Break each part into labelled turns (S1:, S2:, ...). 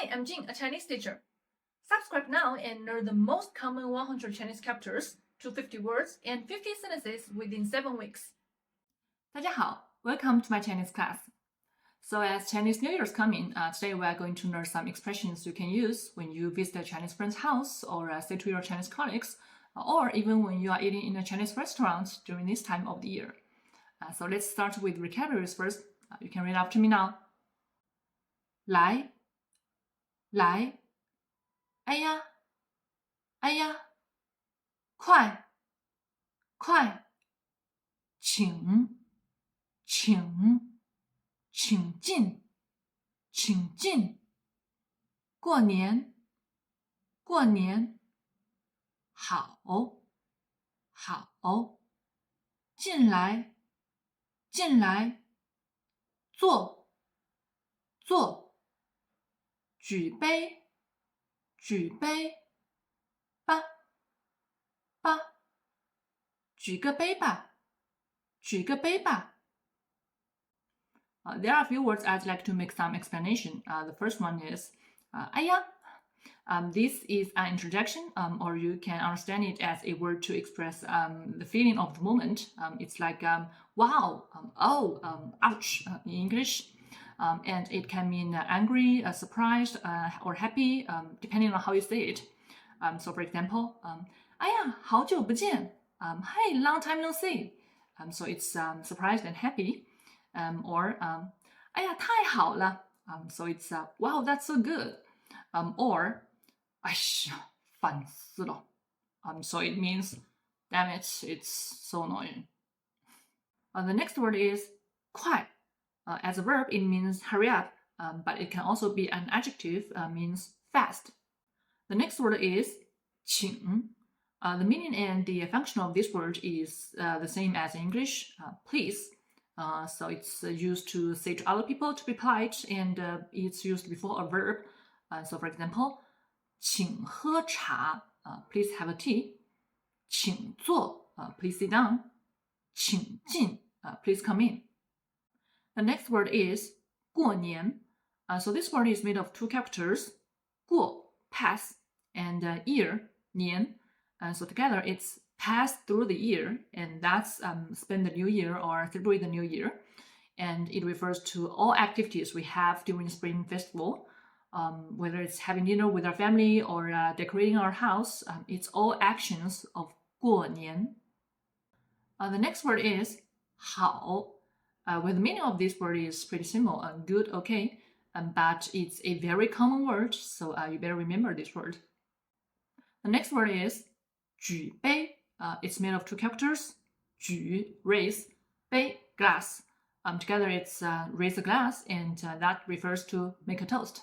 S1: Hi, I'm Jing, a Chinese teacher. Subscribe now and learn the most common 100 Chinese characters, 250 words, and 50 sentences within 7 weeks.
S2: 大家好, welcome to my Chinese class. So as Chinese New Year is coming, today we are going to learn some expressions you can use when you visit a Chinese friend's house or say to your Chinese colleagues, or even when you are eating in a Chinese restaurant during this time of the year. So let's start with vocabularies first. You can read after me now. 来 哎呀快请进过年好进来坐举杯吧举个杯吧There are a few words I'd like to make some explanation. The first one is 哎呀 This is an introduction, or you can understand it as a word to express the feeling of the moment. It's like wow, ouch in English. And it can mean angry, surprised, or happy, depending on how you say it. So for example, 哎呀好久不见 Hey, long time no see. So it's surprised and happy. Or 哎呀太好了 So it's wow, that's so good. Or 哎呀烦死了 So it means damn it, it's so annoying. The next word is 快 As a verb, it means hurry up, but it can also be an adjective, means fast. The next word is 请 The meaning and the function of this word is the same as English, please. So it's used to say to other people to be polite, and it's used before a verb. So for example, 请喝茶 please have a tea. 请坐 please sit down. 请进 please come in. The next word is 过年 So this word is made of two characters, 过 pass and year 年. So together it's pass through the year, and that's spend the new year or celebrate the new year. And it refers to all activities we have during Spring Festival, whether it's having dinner with our family or decorating our house. It's all actions of 过年. The next word is 好. Well, the meaning of this word is pretty simple, good, okay, but it's a very common word, so you better remember this word. The next word is 举杯. It's made of two characters, 举 raise, 杯 glass. Together it's raise a glass, and that refers to make a toast.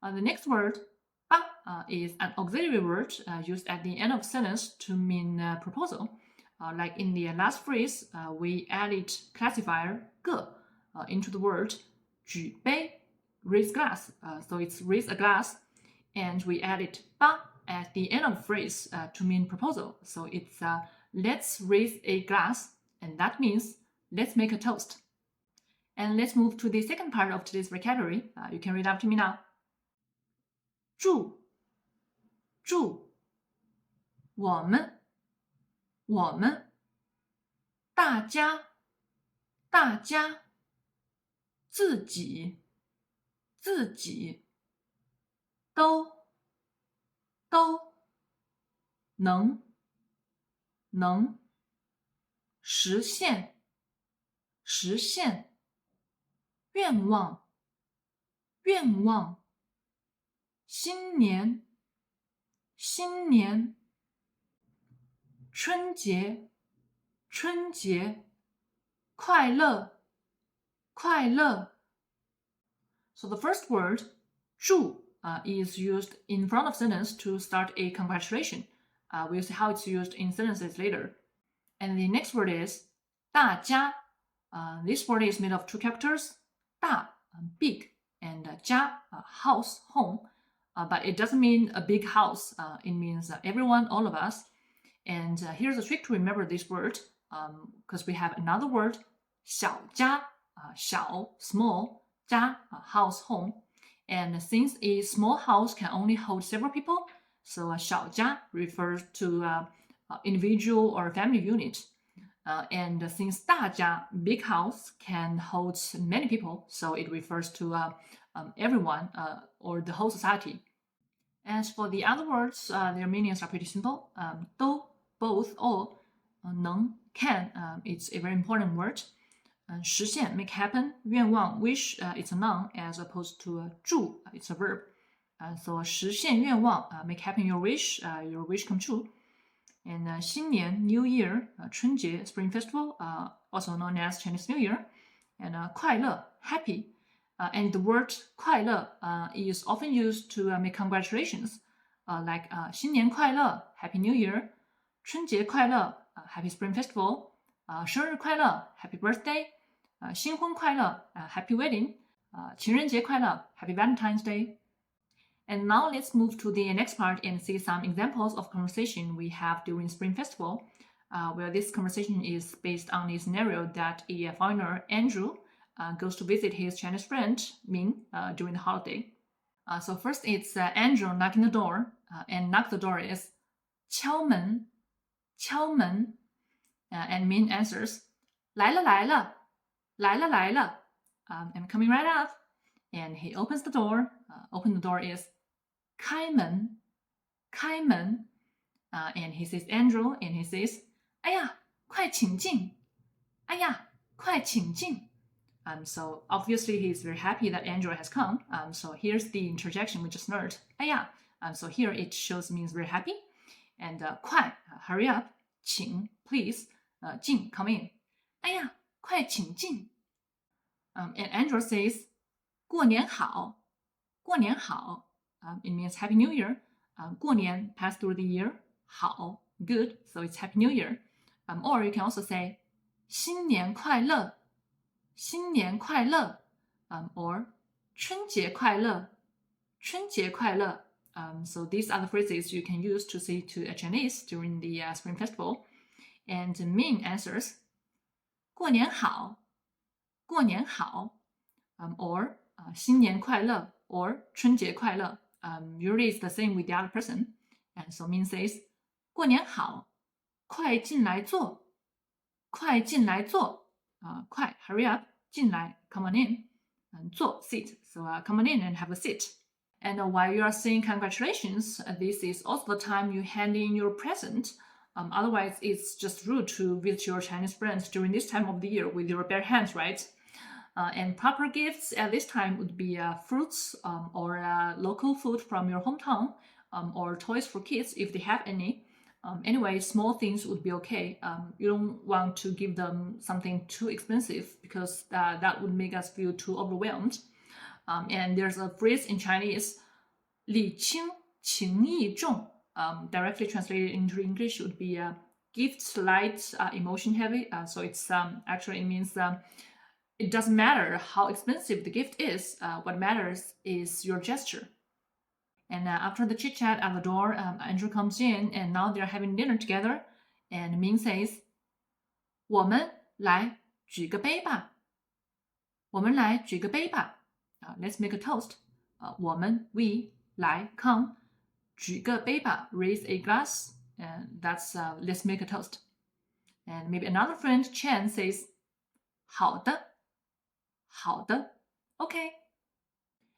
S2: The next word 吧 is an auxiliary word used at the end of sentence to mean proposal. Like in the last phrase, we added classifier 个 into the word 举杯 raise glass. So it's raise a glass, and we added 吧 at the end of the phrase to mean proposal. So it's let's raise a glass, and that means let's make a toast. And let's move to the second part of today's vocabulary. You can read after me now. 祝我们大家自己都能实现愿望新年春节快乐 So the first word 祝 is used in front of sentence to start a congratulation. We'll see how it's used in sentences later. And the next word is 大家. This word is made of two characters, 大 big, and 家 house, home. But it doesn't mean a big house. It means everyone, all of us. And here's a trick to remember this word, because we have another word, 小家 小, small, 家 house, home. And since a small house can only hold several people, so 小家 refers to individual or family unit. And since 大家 big house can hold many people, so it refers to everyone or the whole society. As for the other words, their meanings are pretty simple. 都 both, all, 能 can, it's a very important word. 实现 make happen, 愿望 wish, it's a noun as opposed to 祝 it's a verb. So 实现愿望 make happen your wish come true. And 新年 New Year, 春节 Spring Festival, also known as Chinese New Year. And 快乐 happy. And the word 快乐 is often used to make congratulations, like 新年快乐 Happy New Year, 春节快乐 Happy Spring Festival, 生日快乐 Happy Birthday, 新婚快乐 Happy Wedding, 情人节快乐 Happy Valentine's Day. And now let's move to the next part and see some examples of conversation we have during Spring Festival, where this conversation is based on the scenario that a foreigner, Andrew, goes to visit his Chinese friend, Ming, during the holiday. So first it's Andrew knocking the door, and knock the door is 敲门, 敲门, and Ming answers, 来了来了, 来了来了, and coming right up, and he opens the door. Open the door is 开门, 开门, and he sees Andrew, and he says, 哎呀，快请进, 哎呀，快请进. So obviously he's very happy that Andrew has come. So here's the interjection we just learned. 哎呀. So here it shows means very happy. And 快, hurry up. 请, please. 进, come in. 哎呀，快请进. And Andrew says, 过年好, 过年好. It means Happy New Year. 过年 pass through the year. 好, good. So it's Happy New Year. Or you can also say, 新年快乐. 新年快乐, or 春节快乐, 春节快乐. So these are the phrases you can use to say to a Chinese during the Spring Festival. And Ming answers, 过年好, 过年好, or 新年快乐, or 春节快乐. Usually it's the same with the other person. And so Ming says, 过年好, 快进来坐, 快进来坐. 快 hurry up, 进来 come on in, 坐 sit, so come on in and have a seat. And while you are saying congratulations, this is also the time you hand in your present. Otherwise it's just rude to visit your Chinese friends during this time of the year with your bare hands, right? And proper gifts at this time would be fruits, or local food from your hometown, or toys for kids if they have any. Anyway, small things would be okay. You don't want to give them something too expensive because that would make us feel too overwhelmed. And there's a phrase in Chinese, 礼轻情意重. Directly translated into English would be gift light, emotion heavy. So it's actually it means it doesn't matter how expensive the gift is. What matters is your gesture. And after the chit-chat at the door, Andrew comes in, and now they're having dinner together. And Ming says, 我们来举个杯吧. 我们来举个杯吧. Let's make a toast. 我们 we 来 come 举个杯吧 raise a glass, and that's let's make a toast. And maybe another friend Chen says, 好的, 好的, okay.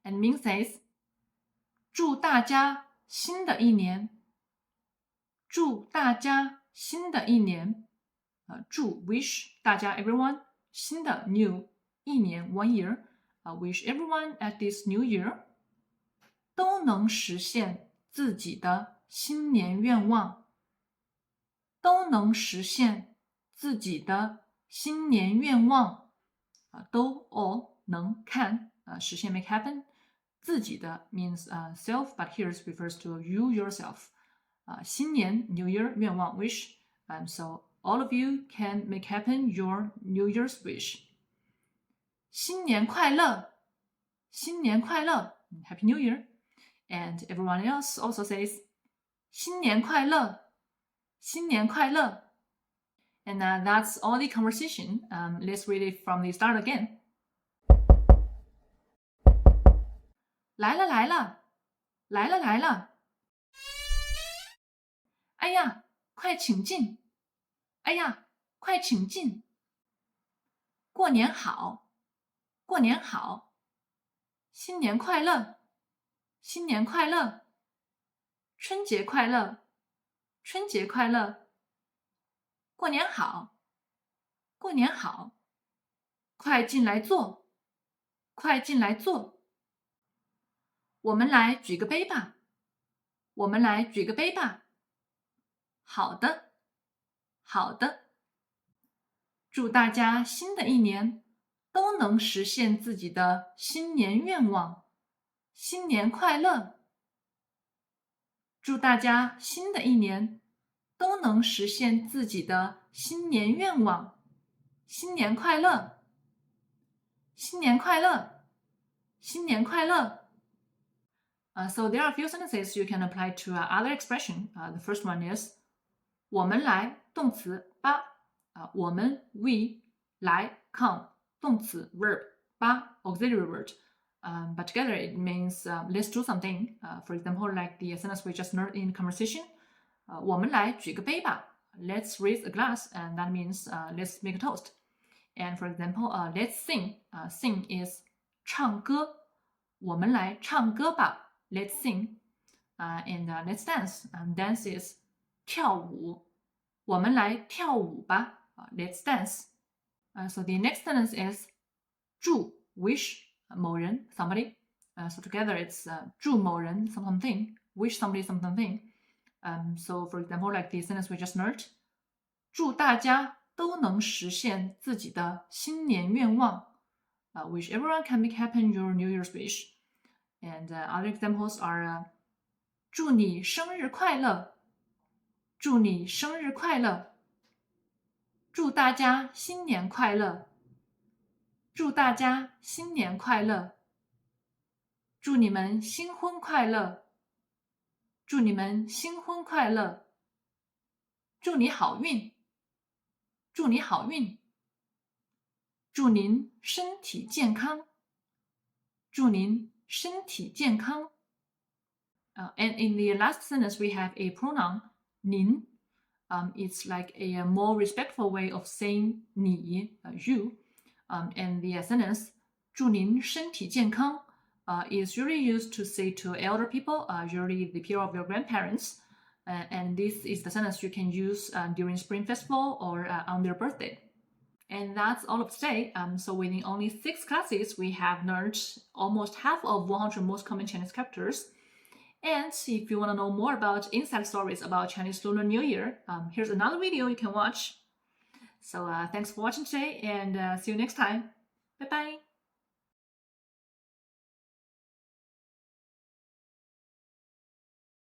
S2: And Ming says, 祝大家新的一年，祝大家新的一年，祝 wish 大家 everyone 新的 new 一年 one year, wish everyone at this new year 都能实现自己的新年愿望，都能实现自己的新年愿望，都 all 能 can 实现 make happen. 自己的 means self, but here it refers to you yourself. 新年 New Year 愿望 wish. So all of you can make happen your New Year's wish. 新年快乐, 新年快乐, Happy New Year. And everyone else also says 新年快乐, 新年快乐. And that's all the conversation. Let's read it from the start again. 来了来了，来了来了。哎呀，快请进！哎呀，快请进！过年好，过年好！新年快乐，新年快乐！春节快乐，春节快乐！过年好，过年好！快进来坐，快进来坐！我们来举个杯吧，我们来举个杯吧。好的，好的。祝大家新的一年都能实现自己的新年愿望，新年快乐！祝大家新的一年都能实现自己的新年愿望，新年快乐！新年快乐！新年快乐！So there are a few sentences you can apply to other expression. The first one is 我们来动词吧我们 we 来 come 动词 verb 吧 auxiliary word. But together it means let's do something. For example, like the sentence we just learned in conversation. 我们来举个杯吧 Let's raise a glass, and that means let's make a toast. And for example, let's sing. Sing is 唱歌我们来唱歌吧 Let's sing. And let's dance. Dance is 跳舞我们来跳舞吧Let's dance. So the next sentence is 祝 wish 某人 somebody. So together it's 祝某人 something, wish somebody something. So for example, like the sentence we just learned, 祝大家都能实现自己的新年愿望 wish everyone can make happen your New Year's wish. And other examples are 祝你生日快乐祝你生日快乐祝大家新年快乐祝大家新年快乐祝你们新婚快乐祝你们新婚快乐祝你好运祝你好运祝您身体健康祝您身体健康And in the last sentence, we have a pronoun, 您. It's like a more respectful way of saying 你, you. And the sentence, 祝您身体健康 is usually used to say to elder people, usually the peer of your grandparents. And this is the sentence you can use during Spring Festival or on their birthday. And that's all of today. So within only 6 classes, we have learned almost half of 100 most common Chinese characters. And if you want to know more about inside stories about Chinese Lunar New Year, here's another video you can watch. So thanks for watching today and see you next time. Bye bye.